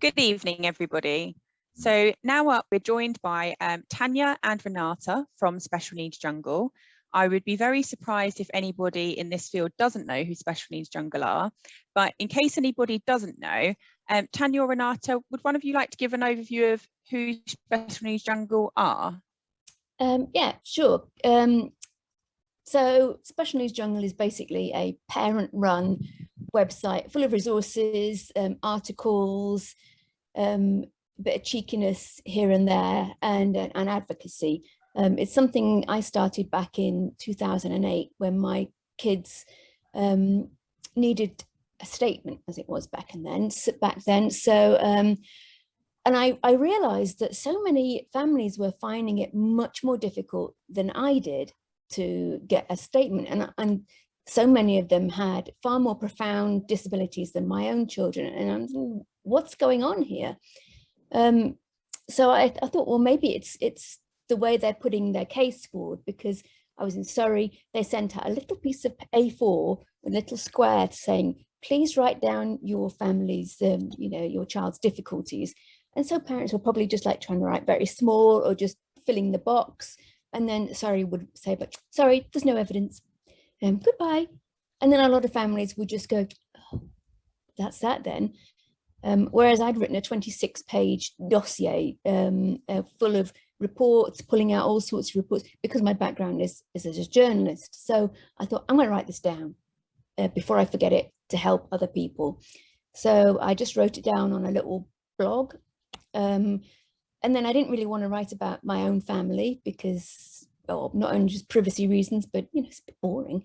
Good evening, everybody. So now up, we're joined by Tania and Renata from Special Needs Jungle. I would be very surprised if anybody in this field doesn't know who Special Needs Jungle are. But in case anybody doesn't know, Tania or Renata, would one of you like to give an overview of who Special Needs Jungle are? Yeah, sure. So Special Needs Jungle is basically a parent-run website full of resources, articles, a bit of cheekiness here and there, and advocacy. It's something I started back in 2008 when my kids needed a statement, as it was back then. So, and I realized that so many families were finding it much more difficult than I did to get a statement, and so many of them had far more profound disabilities than my own children, and I'm thinking, what's going on here? So I thought, well, maybe it's the way they're putting their case forward, because I was in Surrey. They sent out a little piece of A4, a little square saying, please write down your family's, your child's difficulties. And so parents were probably just like trying to write very small or just filling the box. And then Surrey would say, but sorry, there's no evidence. Goodbye. And then a lot of families would just go, oh, that's that then. Whereas I'd written a 26-page dossier full of reports, pulling out all sorts of reports, because my background is as a journalist. So I thought, I'm going to write this down before I forget it, to help other people. So I just wrote it down on a little blog. And then I didn't really want to write about my own family because, well, not only just privacy reasons, but it's a bit boring.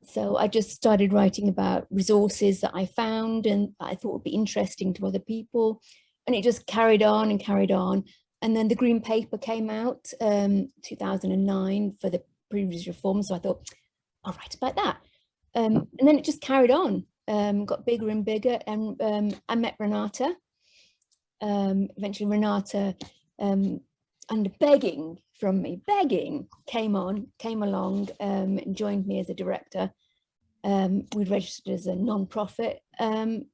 So I just started writing about resources that I found and I thought would be interesting to other people. And it just carried on and carried on. And then the green paper came out 2009 for the previous reform. So I thought, I'll write about that. And then it just carried on, got bigger and bigger. And I met Renata. Eventually Renata, under begging from me, came along and joined me as a director. We registered as a non-profit, and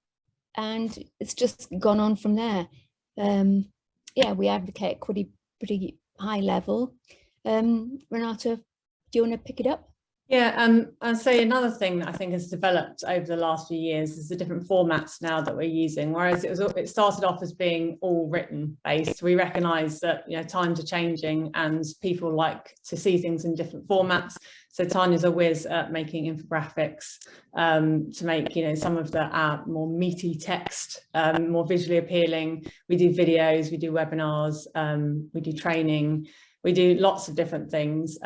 it's just gone on from there. Yeah, we advocate at pretty high level. Renata, do you want to pick it up? Yeah, I'd say another thing that I think has developed over the last few years is the different formats now that we're using. Whereas it started off as being all written based. We recognise that times are changing and people like to see things in different formats. So Tania's a whiz at making infographics to make some of the more meaty text more visually appealing. We do videos, we do webinars, we do training. We do lots of different things.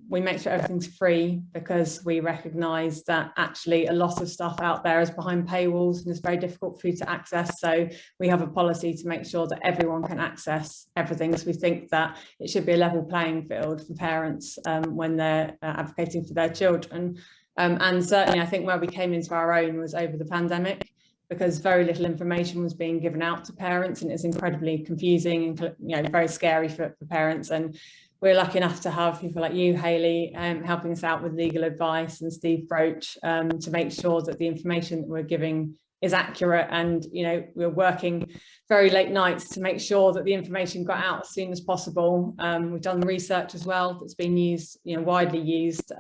We make sure everything's free because we recognise that actually a lot of stuff out there is behind paywalls and it's very difficult for you to access. So we have a policy to make sure that everyone can access everything. So we think that it should be a level playing field for parents when they're advocating for their children. And certainly I think where we came into our own was over the pandemic, because very little information was being given out to parents, and it's incredibly confusing and very scary for parents. And we're lucky enough to have people like you, Hayley, helping us out with legal advice, and Steve Broach, to make sure that the information that we're giving is accurate. And we're working very late nights to make sure that the information got out as soon as possible. We've done research as well that's been used, widely used.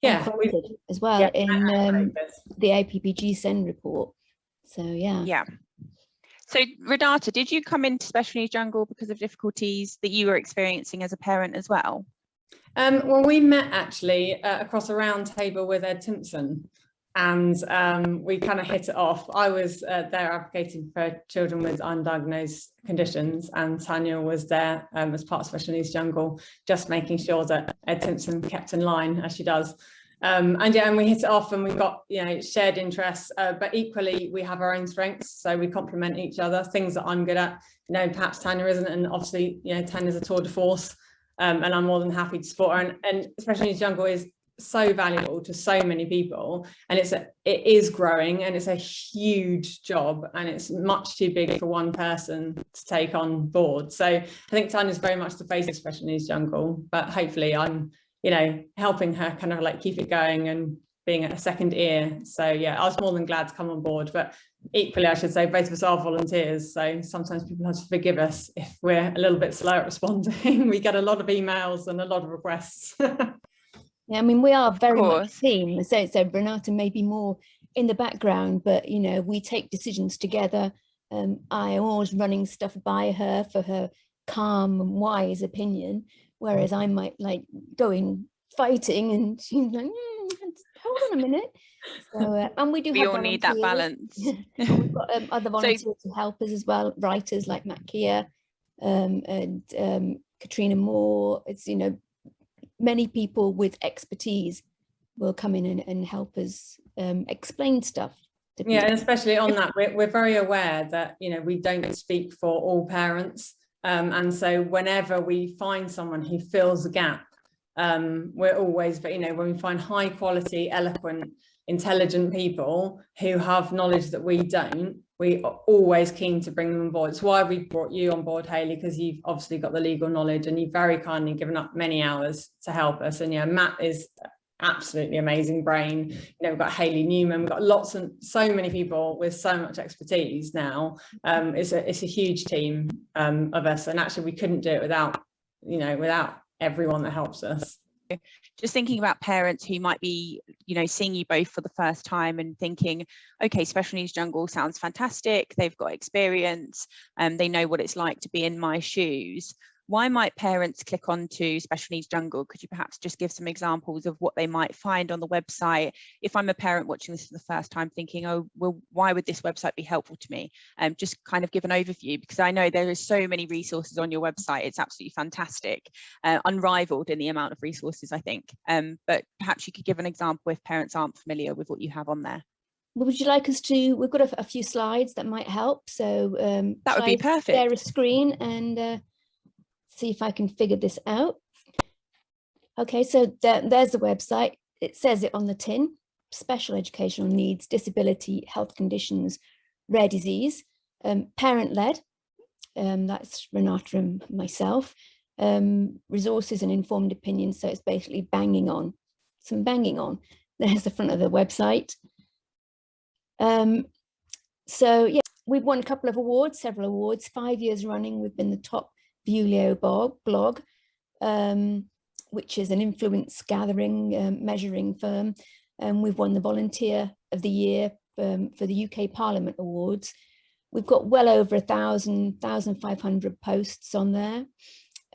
Yeah, as well, yeah, in the APPG SEN report. So yeah. So Renata, did you come into Special Needs Jungle because of difficulties that you were experiencing as a parent as well? Well, we met actually across a round table with Ed Timpson, and we kind of hit it off. I was there advocating for children with undiagnosed conditions, and Tania was there as part of Special Needs Jungle, just making sure that Ed Timpson kept in line, as she does. And we hit it off, and we've got shared interests, but equally we have our own strengths, so we complement each other. Things that I'm good at, perhaps Tania isn't, and obviously Tania's a tour de force, and I'm more than happy to support her. And Special Needs Jungle is so valuable to so many people, and it is growing, and it's a huge job, and it's much too big for one person to take on board. So I think Tania's very much the face of Special Needs Jungle, but hopefully I'm helping her kind of like keep it going and being a second ear. So yeah, I was more than glad to come on board, but equally, I should say, both of us are volunteers, so sometimes people have to forgive us if we're a little bit slow at responding. We get a lot of emails and a lot of requests. Yeah, I mean, we are very much course. a team. So Renata may be more in the background, but you know, we take decisions together. I am always running stuff by her for her calm and wise opinion, whereas I might like going fighting, and she's like, hold on a minute. So, and we do We have all need that volunteers. balance. And we've got other So volunteers to help us as well, writers like Matt Kia and Katrina Moore. It's, you know, many people with expertise will come in and help us explain stuff to people. Yeah, and especially on that, we're very aware that, you know, we don't speak for all parents. And so whenever we find someone who fills a gap, we're always, you know, when we find high quality, eloquent, intelligent people who have knowledge that we don't, we are always keen to bring them on board. It's why we brought you on board, Hayley, because you've obviously got the legal knowledge and you've very kindly given up many hours to help us. And yeah, Matt is absolutely amazing brain. You know, we've got Hayley Newman, we've got lots and so many people with so much expertise now. It's a huge team of us, and actually we couldn't do it without, you know, without everyone that helps us. Just thinking about parents who might be, you know, seeing you both for the first time and thinking, okay, Special Needs Jungle sounds fantastic, they've got experience, they know what it's like to be in my shoes. Why might parents click on to Special Needs Jungle? Could you perhaps just give some examples of what they might find on the website? If I'm a parent watching this for the first time thinking, oh, well, why would this website be helpful to me? Just kind of give an overview, because I know there is so many resources on your website. It's absolutely fantastic, unrivaled in the amount of resources, I think. But perhaps you could give an example if parents aren't familiar with what you have on there. Well, would you like us to, we've got a few slides that might help. So that would be perfect. Share a screen and see if I can figure this out. Okay, so there's the website. It says it on the tin: special educational needs, disability, health conditions, rare disease, parent-led. That's Renata and myself. Resources and informed opinions. So it's basically banging on. There's the front of the website. So yeah, we've won a couple of awards, several awards, 5 years running. We've been the top Viewleo blog, which is an influence gathering, measuring firm. We've won the Volunteer of the Year for the UK Parliament Awards. We've got well over 1,500 posts on there.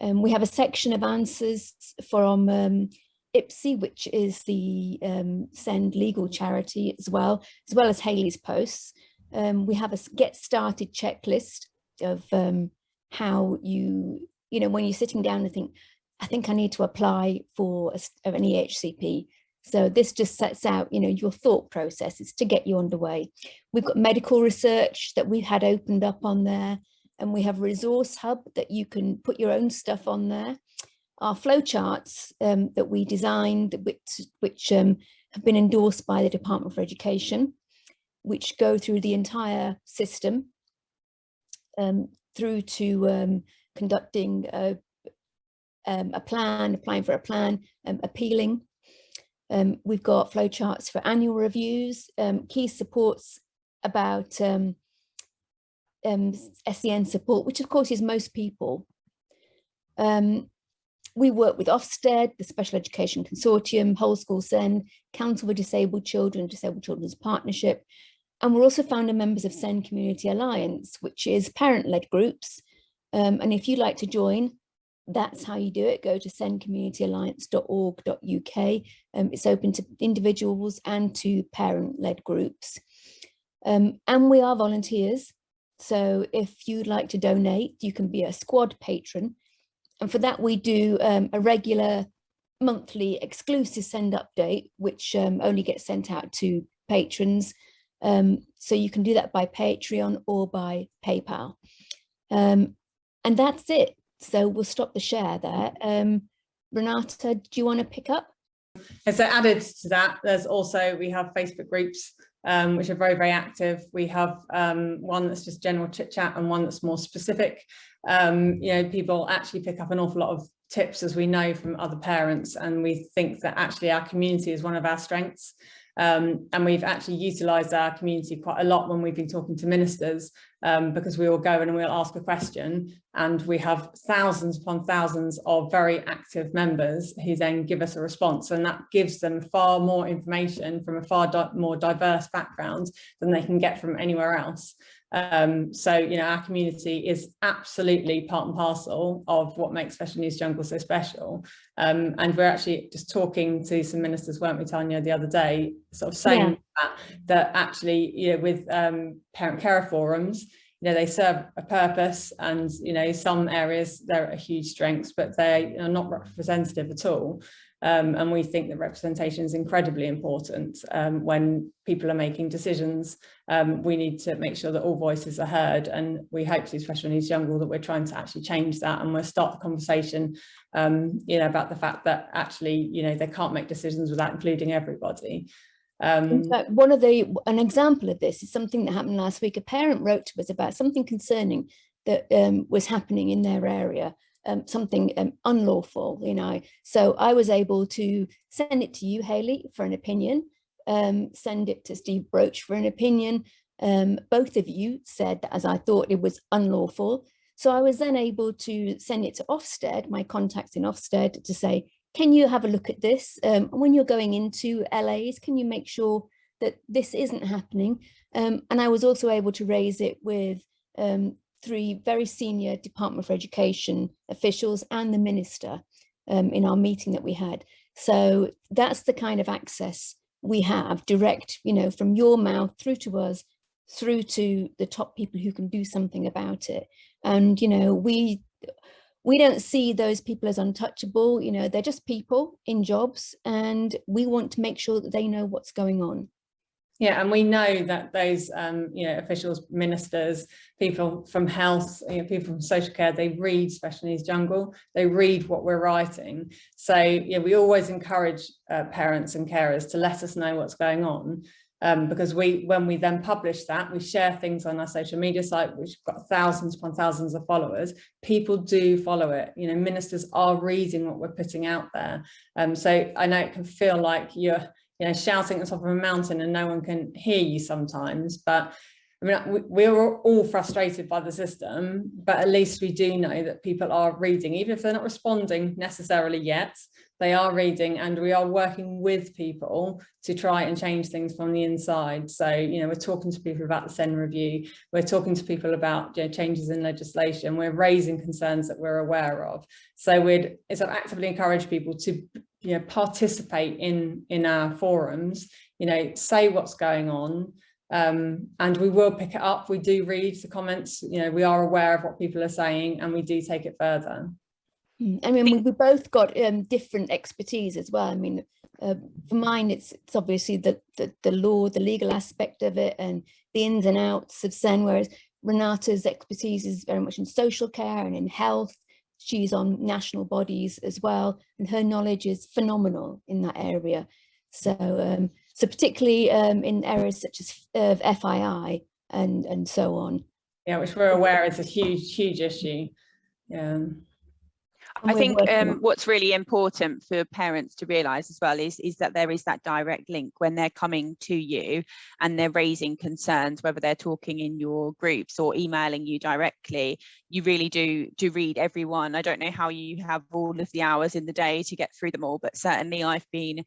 We have a section of answers from IPSI, which is the SEN legal charity as well as Hayley's posts. We have a get started checklist of how you know, when you're sitting down and think, I think I need to apply for an EHCP. So this just sets out, you know, your thought processes to get you underway. We've got medical research that we've had opened up on there, and we have a resource hub that you can put your own stuff on there. Our flowcharts that we designed, which have been endorsed by the Department for Education, which go through the entire system, through to conducting a plan, applying for a plan, appealing. We've got flowcharts for annual reviews, key supports about SEN support, which of course is most people. We work with Ofsted, the Special Education Consortium, Whole School SEN, Council for Disabled Children's Partnership, and we're also founder members of SEN Community Alliance, which is parent-led groups. And if you'd like to join, that's how you do it. Go to sencommunityalliance.org.uk. It's open to individuals and to parent-led groups. And we are volunteers. So if you'd like to donate, you can be a squad patron. And for that, we do a regular monthly exclusive send update, which only gets sent out to patrons. So you can do that by Patreon or by PayPal. And that's it. So we'll stop the share there. Renata, do you want to pick up? And so added to that, we have Facebook groups, which are very, very active. We have one that's just general chit chat and one that's more specific. You know, people actually pick up an awful lot of tips, as we know, from other parents, and we think that actually our community is one of our strengths. And we've actually utilised our community quite a lot when we've been talking to ministers, because we will go in and we'll ask a question, and we have thousands upon thousands of very active members who then give us a response, and that gives them far more information from a far more diverse background than they can get from anywhere else. So, you know, our community is absolutely part and parcel of what makes Special Needs Jungle so special. And we're actually just talking to some ministers, weren't we, Tania, the other day, sort of saying that actually, you know, with parent carer forums, you know, they serve a purpose, and, you know, some areas they're a huge strength, but they are not representative at all. And we think that representation is incredibly important. When people are making decisions, we need to make sure that all voices are heard, and we hope through Special Needs Jungle that we're trying to actually change that, and we'll start the conversation, you know, about the fact that actually, you know, they can't make decisions without including everybody. In fact, an example of this is something that happened last week. A parent wrote to us about something concerning that was happening in their area. Something unlawful, you know. So I was able to send it to you, Hayley, for an opinion, send it to Steve Broach for an opinion. Both of you said that, as I thought, it was unlawful. So I was then able to send it to Ofsted, my contacts in Ofsted, to say, can you have a look at this? When you're going into LAs, can you make sure that this isn't happening? And I was also able to raise it with 3 very senior Department for Education officials and the minister in our meeting that we had. So that's the kind of access we have, direct, you know, from your mouth through to us, through to the top people who can do something about it. And, you know, we don't see those people as untouchable. You know, they're just people in jobs, and we want to make sure that they know what's going on. Yeah, and we know that those you know, officials, ministers, people from health, you know, people from social care, they read Special Needs Jungle, they read what we're writing. So yeah, we always encourage parents and carers to let us know what's going on, because when we then publish that, we share things on our social media site, which have got thousands upon thousands of followers. People do follow it. You know, ministers are reading what we're putting out there. So I know it can feel like you're, you know, shouting at the top of a mountain and no one can hear you sometimes, but I mean, we're all frustrated by the system, but at least we do know that people are reading, even if they're not responding necessarily yet, they are reading, and we are working with people to try and change things from the inside. So, you know, we're talking to people about the SEN review, we're talking to people about, you know, changes in legislation, we're raising concerns that we're aware of. So we'd sort of actively encourage people to, you know, participate in our forums, you know, say what's going on, and we will pick it up. We do read the comments, you know, we are aware of what people are saying, and we do take it further. I mean, we both got different expertise as well. I mean, for mine, it's obviously the law, the legal aspect of it, and the ins and outs of SEN, whereas Renata's expertise is very much in social care and in health. She's on national bodies as well, and her knowledge is phenomenal in that area. So, so particularly in areas such as FII and so on. Yeah, which we're aware is a huge issue. Yeah. I think what's really important for parents to realise as well is that there is that direct link when they're coming to you and they're raising concerns, whether they're talking in your groups or emailing you directly. You really do read everyone. I don't know how you have all of the hours in the day to get through them all, but certainly I've been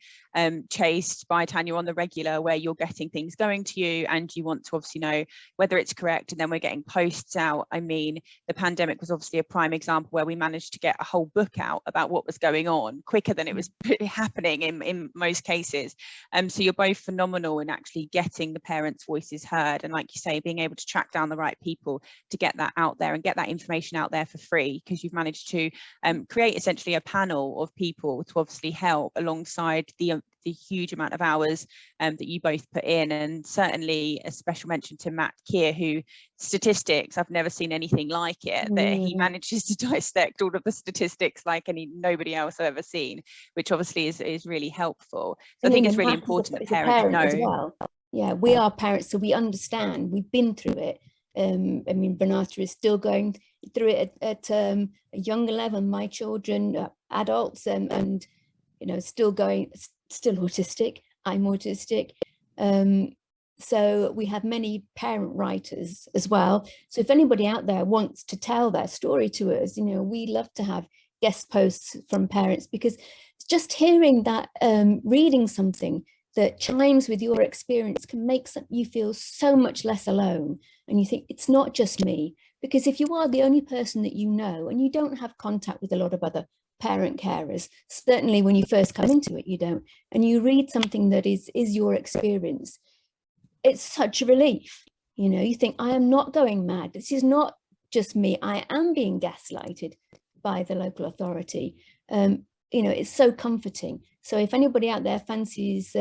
chased by Tania on the regular, where you're getting things going to you and you want to obviously know whether it's correct, and then we're getting posts out. I mean, the pandemic was obviously a prime example where we managed to get a whole book out about what was going on quicker than it was happening in most cases. So you're both phenomenal in actually getting the parents' voices heard, and like you say, being able to track down the right people to get that out there and get that information out there for free, because you've managed to create essentially a panel of people to obviously help alongside the huge amount of hours that you both put in. And certainly a special mention to Matt Keir, who statistics, I've never seen anything like it, that he manages to dissect all of the statistics like nobody else I've ever seen, which obviously is really helpful. So I think it's really important that parents know. As well. Yeah, we are parents, so we understand, we've been through it. I mean, Renata is still going through it at a younger level. My children, adults, and you know, still autistic. I'm autistic. So we have many parent writers as well. So if anybody out there wants to tell their story to us, you know, we love to have guest posts from parents, because just hearing that, reading something that chimes with your experience can make you feel so much less alone. And you think, it's not just me. Because if you are the only person that you know, and you don't have contact with a lot of other parent carers, certainly when you first come into it, you don't, and you read something that is your experience, it's such a relief. You know, you think, I am not going mad. This is not just me. I am being gaslighted by the local authority. You know, it's so comforting. So if anybody out there fancies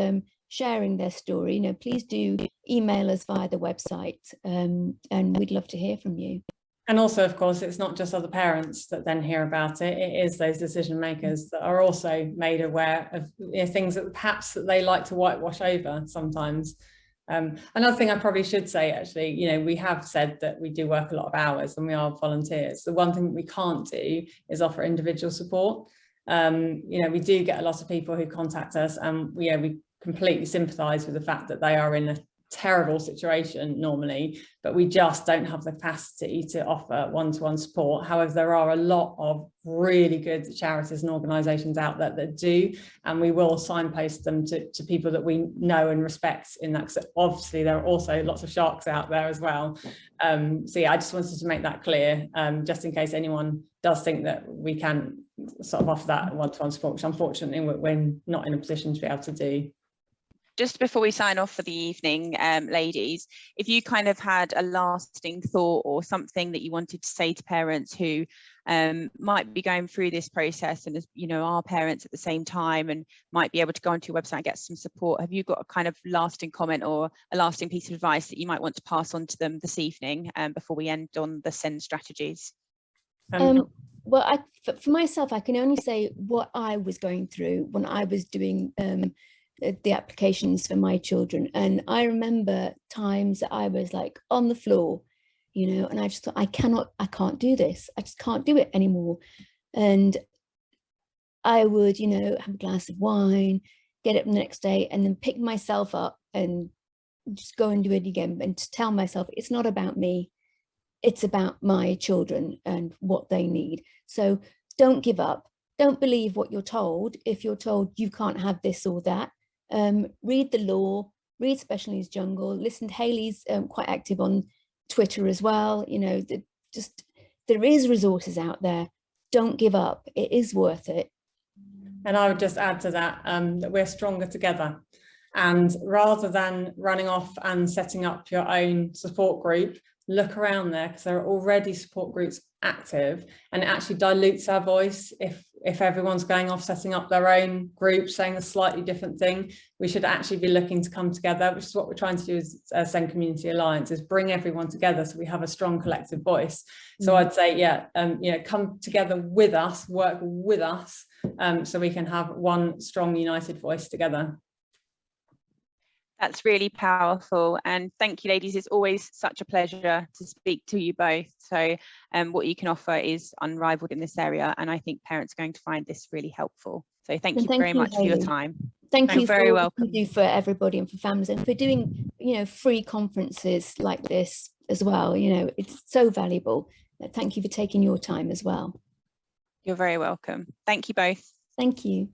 sharing their story, you know, please do email us via the website, and we'd love to hear from you. And also, of course, it's not just other parents that then hear about it. It is those decision makers that are also made aware of, you know, things that perhaps that they like to whitewash over sometimes. Another thing I probably should say, actually, you know, we have said that we do work a lot of hours and we are volunteers. The one thing that we can't do is offer individual support. You know, we do get a lot of people who contact us, and we completely sympathise with the fact that they are in a terrible situation normally, but we just don't have the capacity to offer one-to-one support. However, there are a lot of really good charities and organisations out there that do, and we will signpost them to people that we know and respect in that. So obviously there are also lots of sharks out there as well. So yeah, I just wanted to make that clear, just in case anyone does think that we can sort of offer that one-to-one support, which unfortunately we're not in a position to be able to do. Just before we sign off for the evening, ladies, if you kind of had a lasting thought or something that you wanted to say to parents who might be going through this process and, you know, are parents at the same time and might be able to go onto your website and get some support, have you got a kind of lasting comment or a lasting piece of advice that you might want to pass on to them this evening before we end on the SEN strategies? Well, for myself, I can only say what I was going through when I was doing the applications for my children. And I remember times that I was like on the floor, you know, and I just thought, I can't do this. I just can't do it anymore. And I would, you know, have a glass of wine, get up the next day and then pick myself up and just go and do it again. And to tell myself, it's not about me, it's about my children and what they need. So don't give up. Don't believe what you're told. If you're told you can't have this or that, read the law, read Special Needs Jungle, listen to Hayley's quite active on Twitter as well. You know, there is resources out there. Don't give up. It is worth it. And I would just add to that, that we're stronger together. And rather than running off and setting up your own support group, look around there, because there are already support groups active, and it actually dilutes our voice if everyone's going off setting up their own group saying a slightly different thing. We should actually be looking to come together, which is what we're trying to do as SEN Community Alliance, is bring everyone together so we have a strong collective voice. So I'd say, yeah, you know, come together with us, work with us, so we can have one strong united voice together. That's really powerful, and thank you, ladies. It's always such a pleasure to speak to you both. So what you can offer is unrivaled in this area, and I think parents are going to find this really helpful. So thank you very much for your time. Thank you very welcome. What you do for everybody and for families, and for doing, you know, free conferences like this as well. You know, it's so valuable. Thank you for taking your time as well. You're very welcome. Thank you both. Thank you.